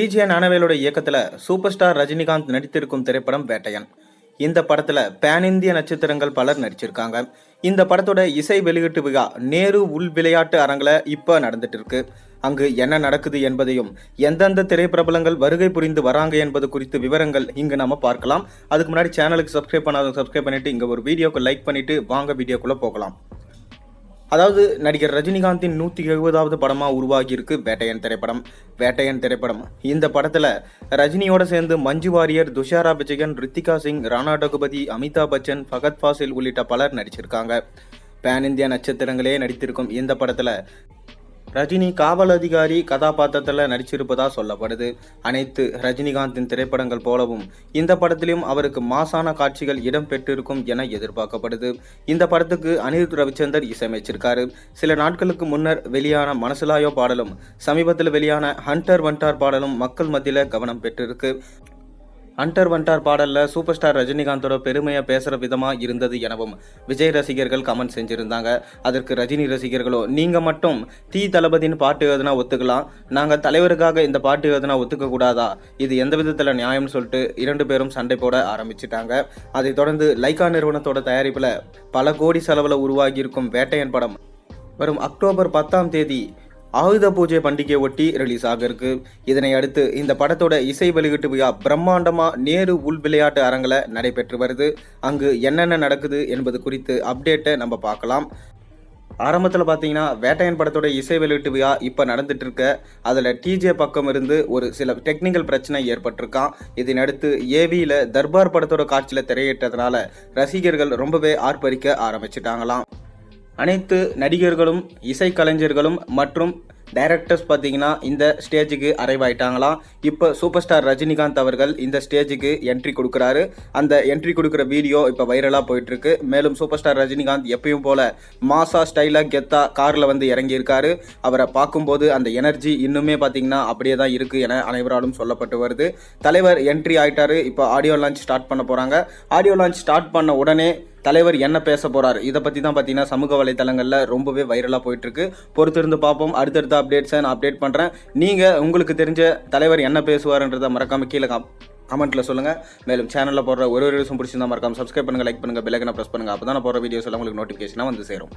DJ ஞானவேலோட இயக்கத்தில் super star Rajinikanth நடித்திருக்கும் திரைப்படம் வேட்டையன். இந்த படத்தில் பேன் இந்திய நட்சத்திரங்கள் பலர் நடிச்சிருக்காங்க. இந்த படத்தோட இசை வெளியீட்டு விழா நேரு உள் விளையாட்டு அரங்கில் இப்போ நடந்துட்டு இருக்கு. அங்கு என்ன நடக்குது என்பதையும் எந்தெந்த திரைப்பிரபலங்கள் வருகை புரிந்து வராங்க என்பது குறித்து விவரங்கள் இங்கு நம்ம பார்க்கலாம். அதுக்கு முன்னாடி சேனலுக்கு சப்ஸ்கிரைப் பண்ணாத சப்ஸ்கிரைப் பண்ணிட்டு இங்கே ஒரு வீடியோக்கு லைக் பண்ணிட்டு வாங்க வீடியோக்குள்ளே போகலாம். அதாவது நடிகர் ரஜினிகாந்தின் 170வது படமாக உருவாகியிருக்கு வேட்டையன் திரைப்படம். வேட்டையன் திரைப்படம் இந்த படத்தில் ரஜினியோட சேர்ந்து மஞ்சு வாரியர், துஷாரா விஜயன், ரித்திகா சிங், ராணா டகுபதி, அமிதாப் பச்சன், ஃபகத் ஃபாசில் உள்ளிட்ட பலர் நடிச்சிருக்காங்க. பேன் இந்தியா நட்சத்திரங்களே நடித்திருக்கும் இந்த படத்தில் ரஜினி காவல் அதிகாரி கதாபாத்திரத்தில் நடிச்சிருப்பதா சொல்லப்படுது. அனைத்து ரஜினிகாந்தின் திரைப்படங்கள் போலவும் இந்த படத்திலும் அவருக்கு மாசான காட்சிகள் இடம் பெற்றிருக்கும் என எதிர்பார்க்கப்படுது. இந்த படத்துக்கு அனிருத் ரவிச்சந்தர் இசையமைச்சிருக்காரு. சில நாட்களுக்கு முன்னர் வெளியான மனசுலாயோ பாடலும் சமீபத்தில் வெளியான ஹண்டர் வண்டார் பாடலும் மக்கள் மத்தியில் கவனம் பெற்றிருக்கு. ஹண்டர் வண்டார் பாடலில் சூப்பர் ஸ்டார் ரஜினிகாந்தோட பெருமையை பேசுகிற விதமாக இருந்தது எனவும் விஜய் ரசிகர்கள் கமெண்ட் செஞ்சுருந்தாங்க. அதற்கு ரஜினி ரசிகர்களோ, நீங்கள் மட்டும் தளபதியின் பாட்டு எழுதுனா ஒத்துக்கலாம், நாங்கள் தலைவருக்காக இந்த பாட்டு எழுதுனா ஒத்துக்க கூடாதா, இது எந்த விதத்தில் நியாயம்னு சொல்லிட்டு 2 பேரும் சண்டை போட ஆரம்பிச்சிட்டாங்க. அதைத் தொடர்ந்து லைகா நிறுவனத்தோட தயாரிப்பில் பல கோடி செலவில் உருவாகியிருக்கும் வேட்டையன் படம் வரும் அக்டோபர் 10ஆம் தேதி ஆயுத பூஜை பண்டிகை ஒட்டி ரிலீஸ் ஆக இருக்கு. இதனை அடுத்து இந்த படத்தோட இசை வெளியீட்டு விழா பிரம்மாண்டமா நேரு உள் விளையாட்டு அரங்கில் நடைபெற்று வருது. அங்கு என்னென்ன நடக்குது என்பது குறித்து அப்டேட்டை நம்ம பார்க்கலாம். ஆரம்பத்தில் பார்த்தீங்கன்னா வேட்டையன் படத்தோட இசை வெளியீட்டு விழா இப்போ நடந்துட்டு இருக்க. அதில் டிஜே பக்கம் இருந்து ஒரு சில டெக்னிக்கல் பிரச்சனை ஏற்பட்டிருக்கான். இதனடுத்து ஏவியில் தர்பார் படத்தோட காட்சியில் திரையிட்டதுனால ரசிகர்கள் ரொம்பவே ஆர்ப்பரிக்க ஆரம்பிச்சிட்டாங்களாம். அனைத்து நடிகர்களும் இசைக்கலைஞர்களும் மற்றும் டைரக்டர்ஸ் பார்த்தீங்கன்னா இந்த ஸ்டேஜுக்கு அரைவாயிட்டாங்களாம். இப்போ சூப்பர் ஸ்டார் ரஜினிகாந்த் அவர்கள் இந்த ஸ்டேஜுக்கு என்ட்ரி கொடுக்குறாரு. அந்த என்ட்ரி கொடுக்குற வீடியோ இப்போ வைரலாக போயிட்டுருக்கு. மேலும் சூப்பர் ஸ்டார் ரஜினிகாந்த் எப்பயும் போல மாசா ஸ்டைலாக கெத்தா காரில் வந்து இறங்கியிருக்காரு. அவரை பார்க்கும்போது அந்த எனர்ஜி இன்னுமே பார்த்தீங்கன்னா அப்படியே தான் இருக்குது என அனைவராலும் சொல்லப்பட்டு வருது. தலைவர் என்ட்ரி ஆகிட்டாரு. இப்போ ஆடியோ லான்ச் ஸ்டார்ட் பண்ண போகிறாங்க. ஆடியோ லான்ச் ஸ்டார்ட் பண்ண உடனே தலைவர் என்ன பேச போறார், இதை பற்றி தான் பார்த்தீங்கன்னா சமூக வலைத்தளங்களில் ரொம்பவே வைரலாக போயிட்டுருக்கு. பொறுத்திருந்து பார்ப்போம். அடுத்தடுத்த அப்டேட்ஸை நான் அப்டேட் பண்ணுறேன். நீங்கள் உங்களுக்கு தெரிஞ்ச தலைவர் என்ன பேசுவார்ன்றதை மறக்காம கீழே கமெண்ட்டில் சொல்லுங்கள். மேலும் சேனலில் போடுற ஒரு விஷயம் பிடிச்சிருந்தா மறக்காம சப்ஸ்கிரைப் பண்ணுங்கள், லைக் பண்ணுங்கள், பெல் ஐகானை ப்ரெஸ் பண்ணுங்கள். அப்போ தான் நான் போடுற வீடியோஸ் எல்லாம் உங்களுக்கு நோட்டிஃபிகேஷனாக வந்து சேரும்.